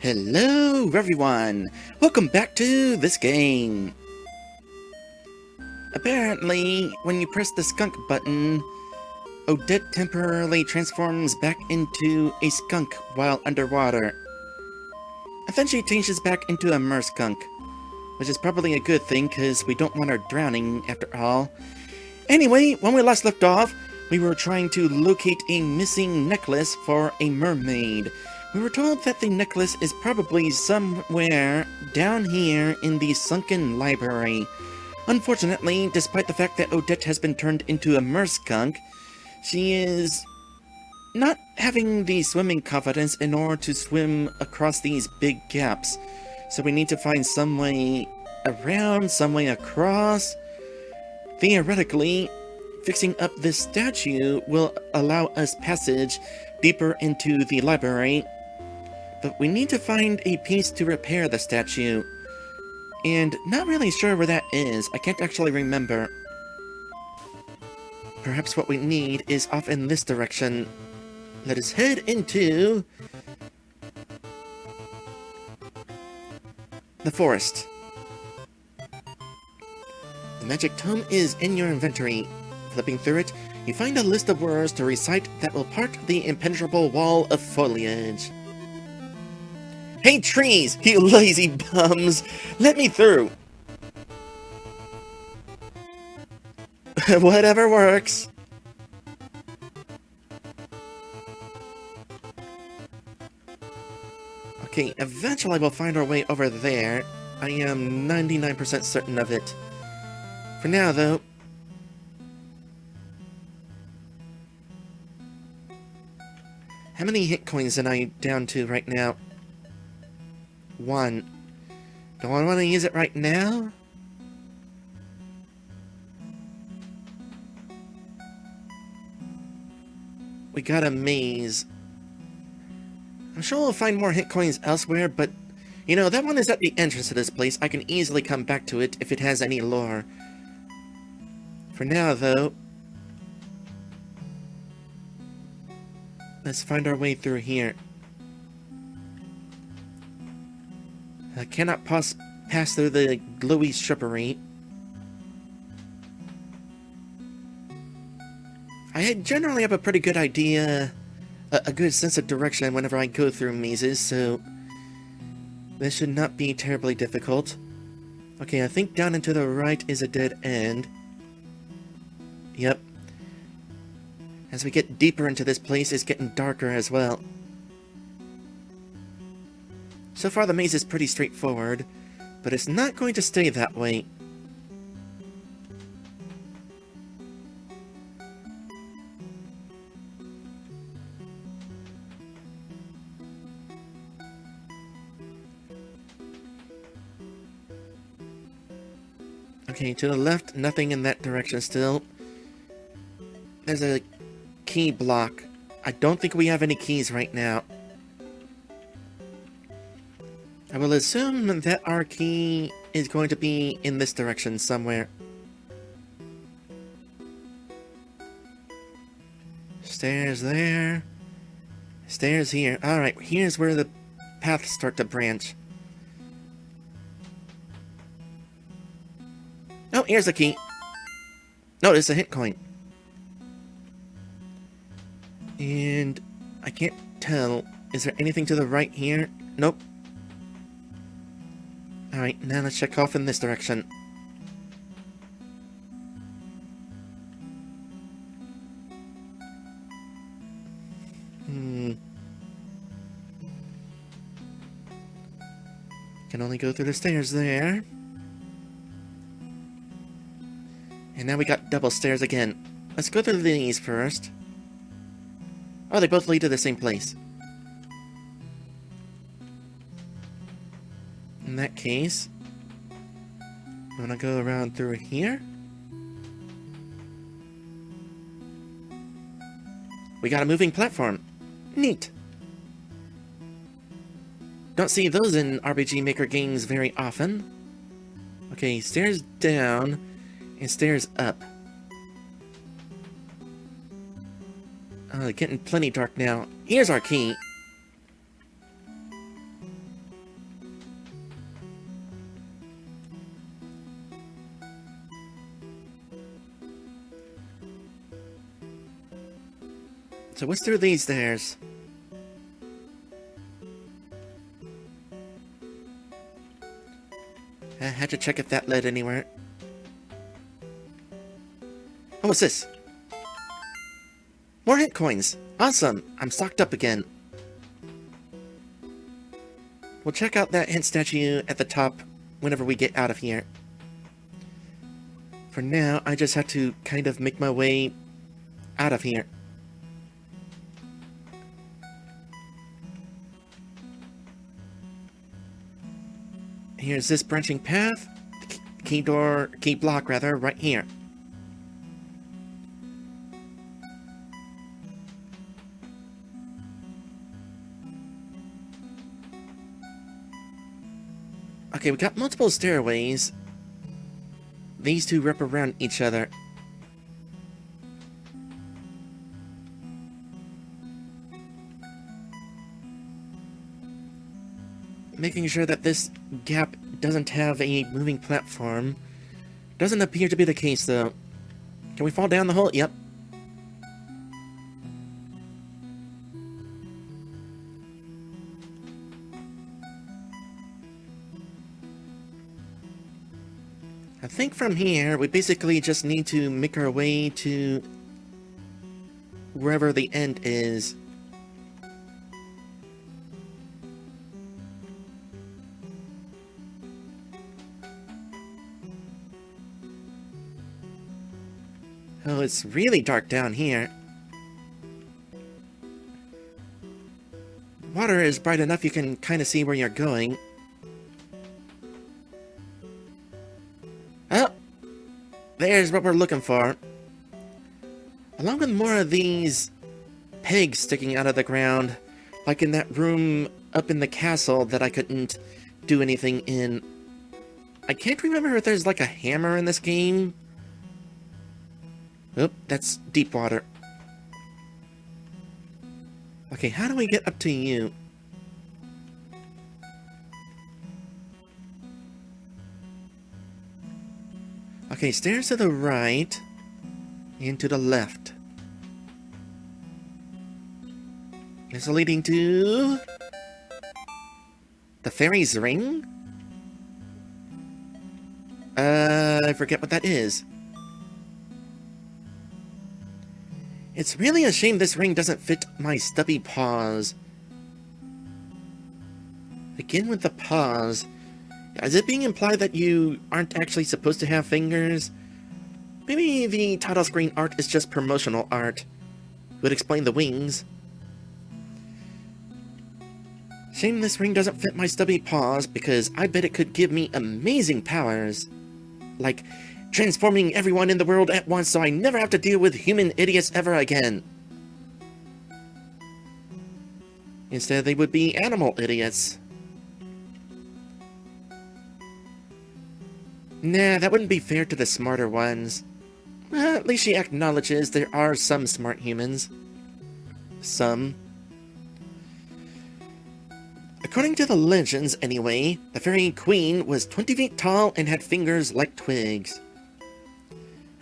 Hello everyone! Welcome back to this game! Apparently, when you press the skunk button, Odette temporarily transforms back into a skunk while underwater. And then she changes back into a merskunk, which is probably a good thing because we don't want her drowning after all. Anyway, when we last left off, we were trying to locate a missing necklace for a mermaid. We were told that the necklace is probably somewhere down here in the sunken library. Unfortunately, despite the fact that Odette has been turned into a merskunk, she is not having the swimming confidence in order to swim across these big gaps. So we need to find some way around, some way across. Theoretically, fixing up this statue will allow us passage deeper into the library, but we need to find a piece to repair the statue, and not really sure where that is. I can't actually remember. Perhaps what we need is off in this direction. Let us head into the forest. The magic tome is in your inventory. Flipping through it, you find a list of words to recite that will part the impenetrable wall of foliage. Hey trees, you lazy bums! Let me through! Whatever works. Okay, eventually we'll find our way over there. I am 99% certain of it. For now, though... How many hit coins am I down to right now? 1. Do I want to use it right now? We got a maze. I'm sure we'll find more hit coins elsewhere, but... You know, that one is at the entrance to this place. I can easily come back to it if it has any lore. For now, though... Let's find our way through here. I cannot pass through the glowy shrubbery. I generally have a pretty good idea, a good sense of direction whenever I go through mazes, so this should not be terribly difficult. Okay, I think down and to the right is a dead end. Yep. As we get deeper into this place, it's getting darker as well. So far the maze is pretty straightforward, but it's not going to stay that way. Okay, to the left, nothing in that direction still. There's a key block. I don't think we have any keys right now. I will assume that our key is going to be in this direction somewhere. Stairs there. Stairs here. Alright, here's where the paths start to branch. Oh, here's the key. No, it's a hit coin. And I can't tell. Is there anything to the right here? Nope. Alright, now let's check off in this direction. Can only go through the stairs there. And now we got double stairs again. Let's go through these first. Oh, they both lead to the same place. In that case, I'm gonna go around through here. We got a moving platform. Neat. Don't see those in RPG Maker games very often. Okay, stairs down and stairs up. Oh, getting plenty dark now. Here's our key. So what's through these stairs? I had to check if that led anywhere. Oh, what's this? More hit coins! Awesome! I'm stocked up again. We'll check out that hint statue at the top whenever we get out of here. For now, I just have to kind of make my way out of here. Here's this branching path. The key block rather, right here. Okay, we got multiple stairways. These two wrap around each other. Making sure that this gap doesn't have a moving platform. Doesn't appear to be the case, though. Can we fall down the hole? Yep. I think from here, we basically just need to make our way to wherever the end is. Oh, it's really dark down here. Water is bright enough you can kind of see where you're going. Oh! There's what we're looking for. Along with more of these pegs sticking out of the ground, like in that room up in the castle that I couldn't do anything in. I can't remember if there's like a hammer in this game. Oop, that's deep water. Okay, how do we get up to you? Okay, stairs to the right and to the left. Is it leading to the fairy's ring? I forget what that is. It's really a shame this ring doesn't fit my stubby paws. Again with the paws. Is it being implied that you aren't actually supposed to have fingers? Maybe the title screen art is just promotional art. Would explain the wings. Shame this ring doesn't fit my stubby paws, because I bet it could give me amazing powers. Like transforming everyone in the world at once so I never have to deal with human idiots ever again. Instead, they would be animal idiots. Nah, that wouldn't be fair to the smarter ones. At least she acknowledges there are some smart humans. Some. According to the legends, anyway, the fairy queen was 20 feet tall and had fingers like twigs.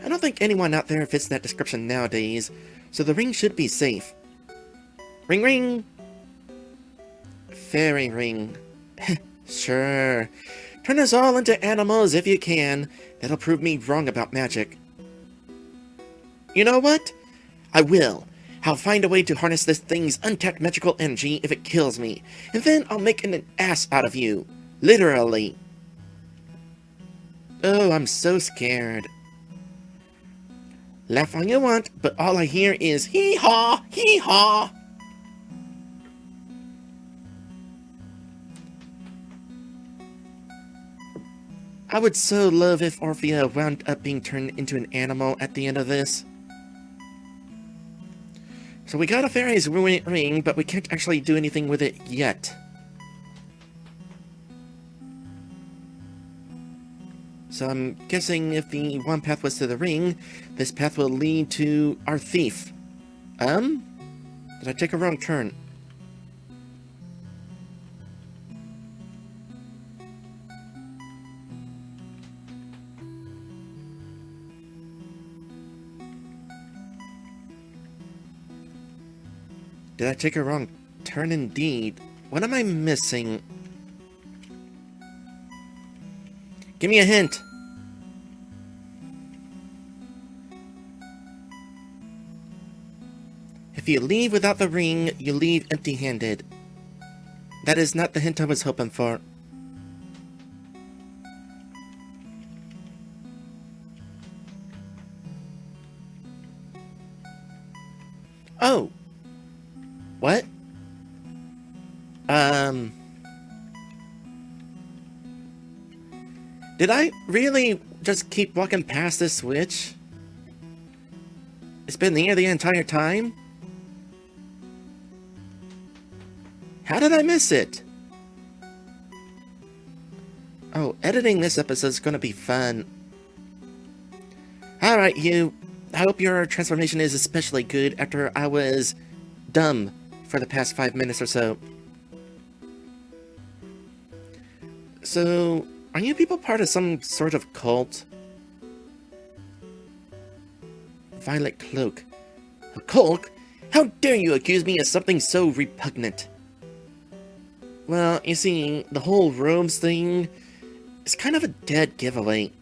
I don't think anyone out there fits that description nowadays, so the ring should be safe. Ring ring! Fairy ring. Sure. Turn us all into animals if you can. That'll prove me wrong about magic. You know what? I will. I'll find a way to harness this thing's untapped magical energy if it kills me, and then I'll make an ass out of you. Literally. Oh, I'm so scared. Laugh all you want, but all I hear is hee-haw, hee-haw. I would so love if Orphea wound up being turned into an animal at the end of this. So we got a fairy's ring, but we can't actually do anything with it yet. So I'm guessing if the one path was to the ring, this path will lead to our thief. Did I take a wrong turn? Did I take a wrong turn indeed? What am I missing? Give me a hint! If you leave without the ring, you leave empty-handed. That is not the hint I was hoping for. Oh! What? Did I really just keep walking past this switch? It's been there the entire time? How did I miss it? Oh, editing this episode is gonna be fun. Alright, you. I hope your transformation is especially good after I was dumb for the past 5 minutes or so. So, are you people part of some sort of cult? Violet Cloak. A cult? How dare you accuse me of something so repugnant? Well, you see, the whole robes thing is kind of a dead giveaway.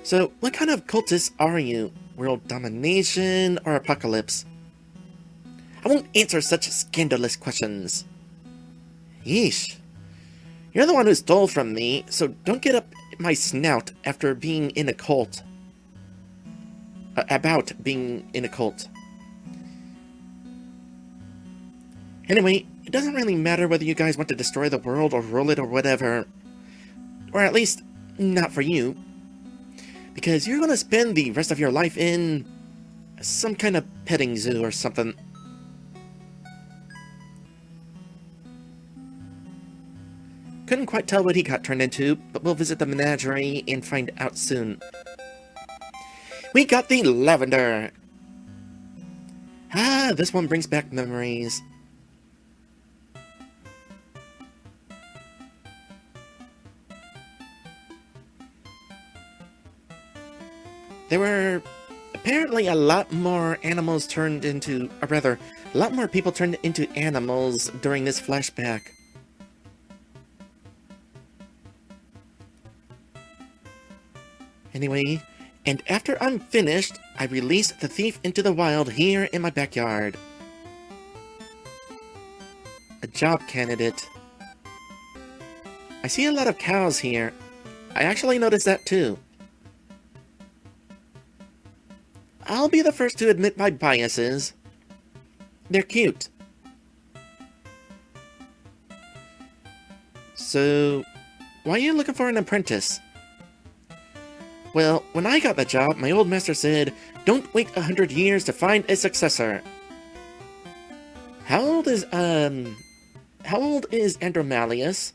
So, what kind of cultist are you? World domination or apocalypse? I won't answer such scandalous questions. Yeesh. You're the one who stole from me, so don't get up my snout after being in a cult. About being in a cult. Anyway, it doesn't really matter whether you guys want to destroy the world or rule it or whatever. Or at least, not for you. Because you're gonna spend the rest of your life in some kind of petting zoo or something. Couldn't quite tell what he got turned into, but we'll visit the Menagerie and find out soon. We got the Lavender! Ah, this one brings back memories. There were apparently a lot more animals turned into, or rather, a lot more people turned into animals during this flashback. Anyway, and after I'm finished, I release the thief into the wild here in my backyard. A job candidate. I see a lot of cows here. I actually noticed that too. I'll be the first to admit my biases. They're cute. So, why are you looking for an apprentice? Well, when I got the job, my old master said, don't wait 100 years to find a successor. How old is Andromalius?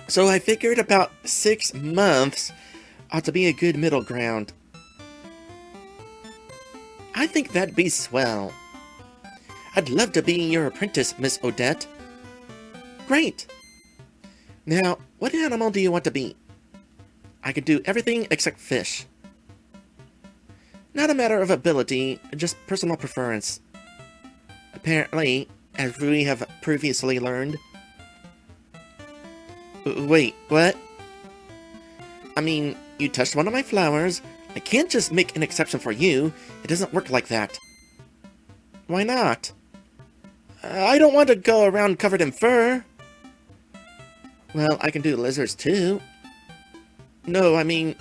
So I figured about 6 months ought to be a good middle ground. I think that'd be swell. I'd love to be your apprentice, Miss Odette. Great! Now, what animal do you want to be? I could do everything except fish. Not a matter of ability, just personal preference. Apparently, as we have previously learned. Wait, what? I mean, you touched one of my flowers. I can't just make an exception for you. It doesn't work like that. Why not? I don't want to go around covered in fur. Well, I can do lizards too. No, I mean,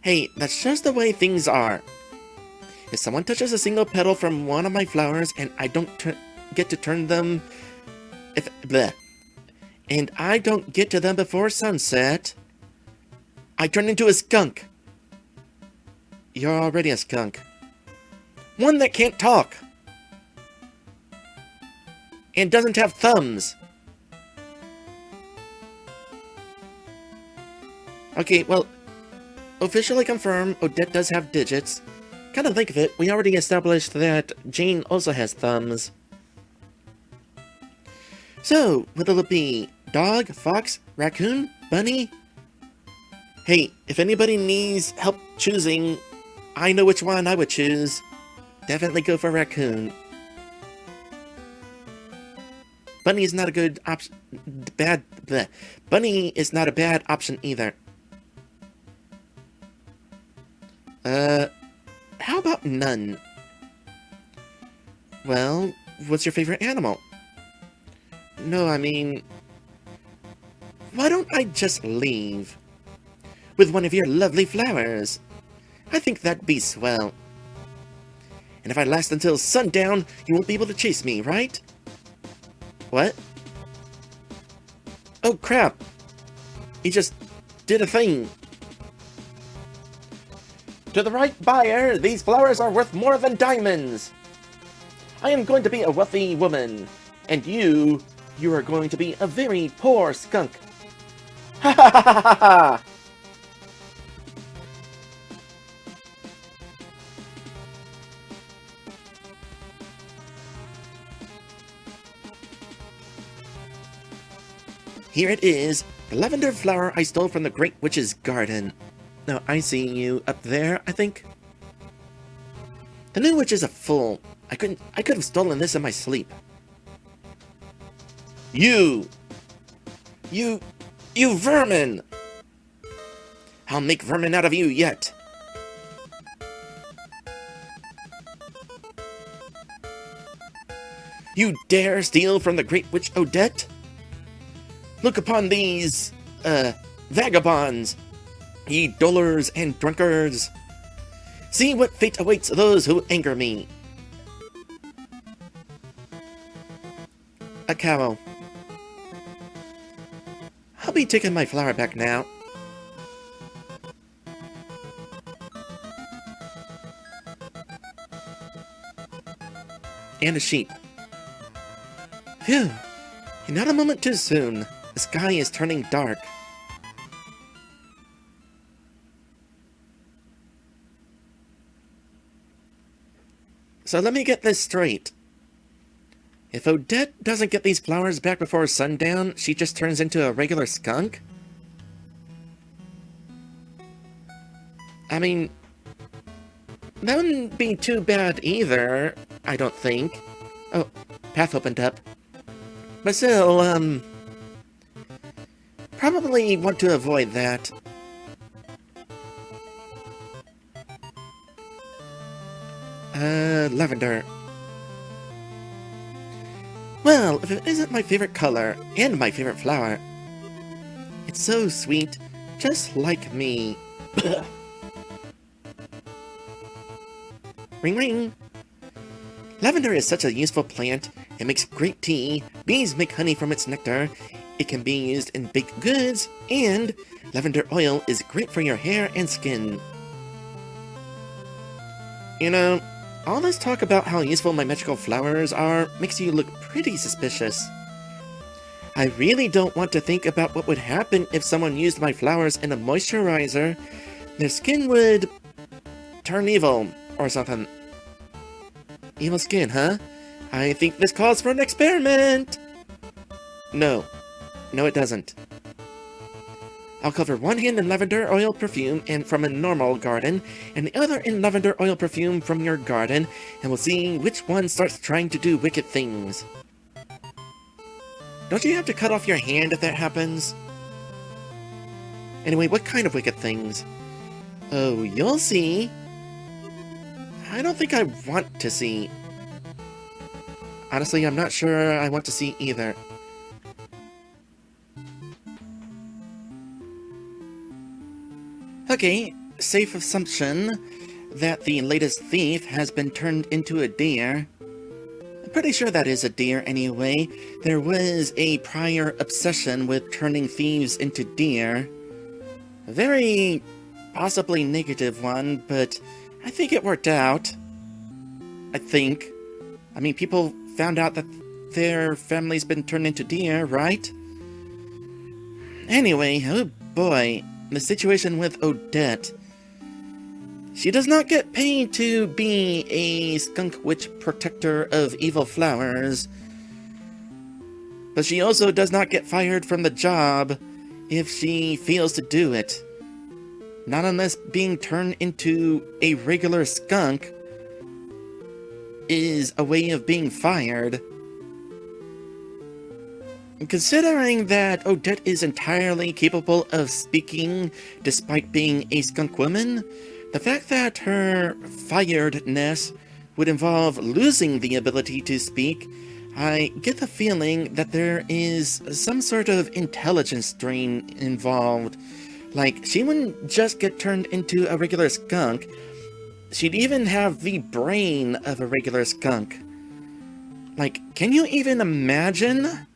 hey, that's just the way things are. If someone touches a single petal from one of my flowers and I don't get to turn them... And I don't get to them before sunset, I turn into a skunk. You're already a skunk. One that can't talk. And doesn't have thumbs. Okay, well, officially confirmed, Odette does have digits. Kind of think of it, we already established that Jane also has thumbs. So, what'll it be? Dog? Fox? Raccoon? Bunny? Hey, if anybody needs help choosing, I know which one I would choose. Definitely go for Raccoon. Bunny is not a good option. Bunny is not a bad option either. How about none? Well, what's your favorite animal? No, I mean, why don't I just leave? With one of your lovely flowers. I think that'd be swell. And if I last until sundown, you won't be able to chase me, right? What? Oh crap! He just did a thing. To the right buyer, these flowers are worth more than diamonds. I am going to be a wealthy woman, and you are going to be a very poor skunk. Ha ha ha ha ha ha! Here it is, the lavender flower I stole from the Great Witch's garden. Now, I see you up there, I think. The new witch is a fool. I could have stolen this in my sleep. You vermin! I'll make vermin out of you yet. You dare steal from the Great Witch Odette? Look upon these, vagabonds, ye dolers and drunkards. See what fate awaits those who anger me. A cow. I'll be taking my flower back now. And a sheep. Phew, not a moment too soon. The sky is turning dark. So let me get this straight. If Odette doesn't get these flowers back before sundown, she just turns into a regular skunk? I mean, that wouldn't be too bad either, I don't think. Oh, path opened up. But still, probably want to avoid that. Lavender. Well, if it isn't my favorite color, and my favorite flower. It's so sweet, just like me. Ring ring! Lavender is such a useful plant. It makes great tea, bees make honey from its nectar, it can be used in baked goods, and lavender oil is great for your hair and skin. You know, all this talk about how useful my magical flowers are makes you look pretty suspicious. I really don't want to think about what would happen if someone used my flowers in a moisturizer. Their skin would turn evil, or something. Evil skin, huh? I think this calls for an experiment! No. No, it doesn't. I'll cover one hand in lavender oil perfume and from a normal garden, and the other in lavender oil perfume from your garden, and we'll see which one starts trying to do wicked things. Don't you have to cut off your hand if that happens? Anyway, what kind of wicked things? Oh, you'll see. I don't think I want to see. Honestly, I'm not sure I want to see either. Okay, safe assumption that the latest thief has been turned into a deer. I'm pretty sure that is a deer anyway. There was a prior obsession with turning thieves into deer. A very possibly negative one, but I think it worked out. I think. I mean, people found out that their family's been turned into deer, right? Anyway, oh boy. The situation with Odette. She does not get paid to be a skunk witch protector of evil flowers. But she also does not get fired from the job if she fails to do it. Not unless being turned into a regular skunk is a way of being fired. Considering that Odette is entirely capable of speaking despite being a skunk woman, the fact that her firedness would involve losing the ability to speak, I get the feeling that there is some sort of intelligence drain involved. Like, she wouldn't just get turned into a regular skunk, she'd even have the brain of a regular skunk. Like, can you even imagine?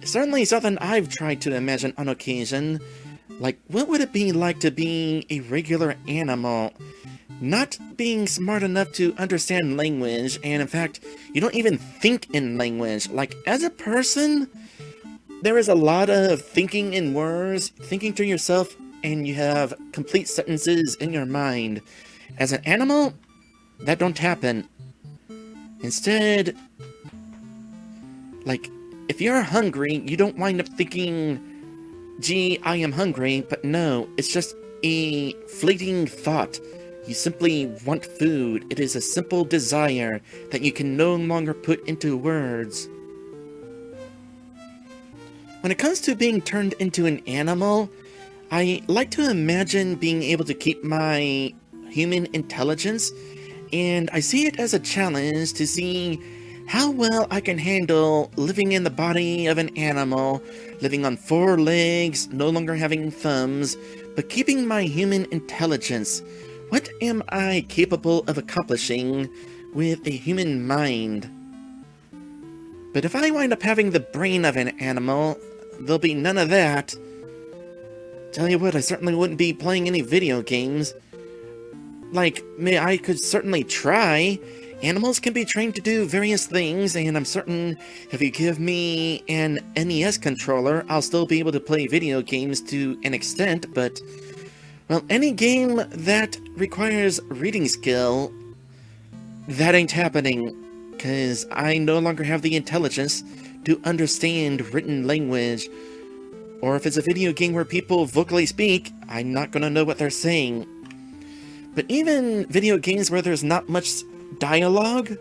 Certainly something I've tried to imagine on occasion. Like, what would it be like to be a regular animal? Not being smart enough to understand language, and in fact, you don't even think in language. Like, as a person, there is a lot of thinking in words, thinking to yourself, and you have complete sentences in your mind. As an animal, that don't happen. Instead, like, if you're hungry, you don't wind up thinking, gee, I am hungry, but no, it's just a fleeting thought. You simply want food. It is a simple desire that you can no longer put into words. When it comes to being turned into an animal, I like to imagine being able to keep my human intelligence, and I see it as a challenge to see how well I can handle living in the body of an animal, living on 4 legs, no longer having thumbs, but keeping my human intelligence. What am I capable of accomplishing with a human mind? But if I wind up having the brain of an animal, there'll be none of that. Tell you what, I certainly wouldn't be playing any video games. Like, I could certainly try. Animals can be trained to do various things, and I'm certain if you give me an NES controller, I'll still be able to play video games to an extent, but, well, any game that requires reading skill, that ain't happening, because I no longer have the intelligence to understand written language. Or if it's a video game where people vocally speak, I'm not gonna know what they're saying. But even video games where there's not much dialogue,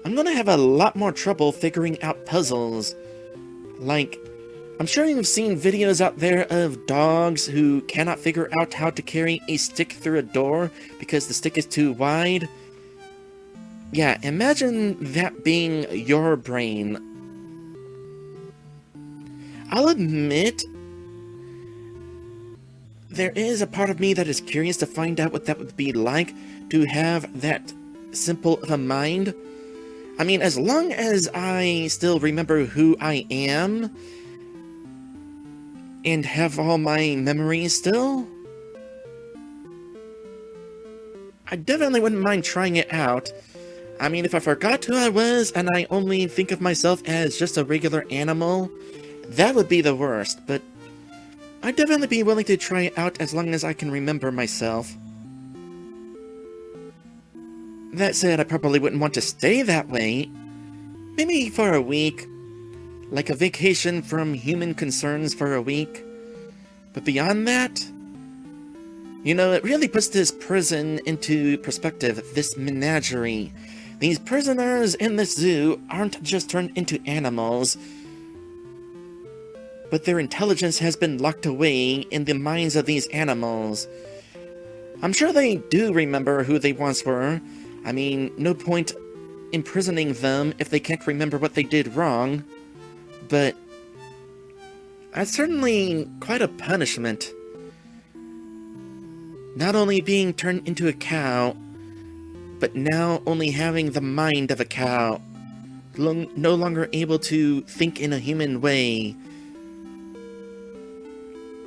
I'm gonna have a lot more trouble figuring out puzzles. Like, I'm sure you've seen videos out there of dogs who cannot figure out how to carry a stick through a door because the stick is too wide. Yeah, imagine that being your brain. I'll admit, there is a part of me that is curious to find out what that would be like to have that simple of a mind. I mean, as long as I still remember who I am and have all my memories still, I definitely wouldn't mind trying it out. I mean, if I forgot who I was and I only think of myself as just a regular animal, that would be the worst, but I'd definitely be willing to try it out as long as I can remember myself. That said, I probably wouldn't want to stay that way. Maybe for a week. Like a vacation from human concerns for a week. But beyond that, you know, it really puts this prison into perspective, this menagerie. These prisoners in this zoo aren't just turned into animals, but their intelligence has been locked away in the minds of these animals. I'm sure they do remember who they once were. I mean, no point imprisoning them if they can't remember what they did wrong. But that's certainly quite a punishment. Not only being turned into a cow, but now only having the mind of a cow. No longer able to think in a human way.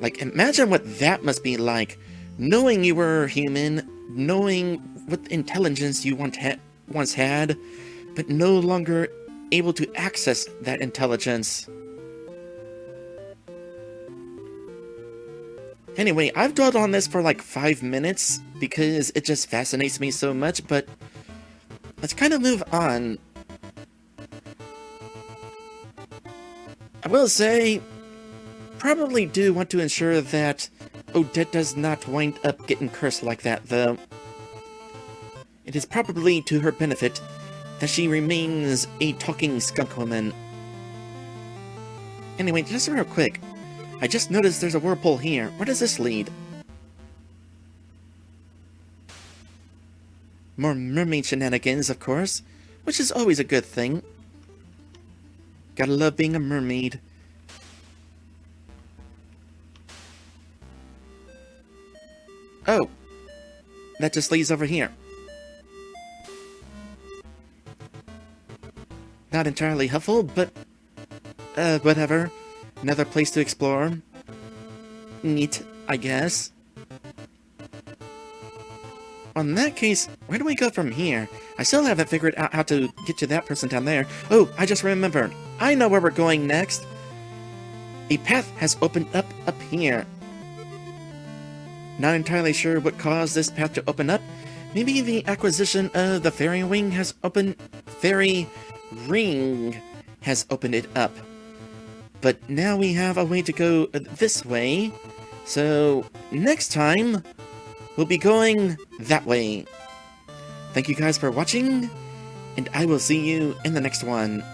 Like, imagine what that must be like. Knowing you were human, knowing what intelligence you once had, but no longer able to access that intelligence. Anyway, I've dwelled on this for like 5 minutes because it just fascinates me so much, but let's kind of move on. I will say, probably do want to ensure that Odette does not wind up getting cursed like that, though. It is probably to her benefit that she remains a talking skunk woman. Anyway, just real quick, I just noticed there's a whirlpool here. Where does this lead? More mermaid shenanigans, of course, which is always a good thing. Gotta love being a mermaid. Oh, that just leads over here. Not entirely helpful, but whatever. Another place to explore. Neat, I guess. Well, in that case, where do we go from here? I still haven't figured out how to get to that person down there. Oh, I just remembered. I know where we're going next. A path has opened up here. Not entirely sure what caused this path to open up. Maybe the acquisition of the fairy ring has opened it up. But now we have a way to go this way. So next time, we'll be going that way. Thank you guys for watching, and I will see you in the next one.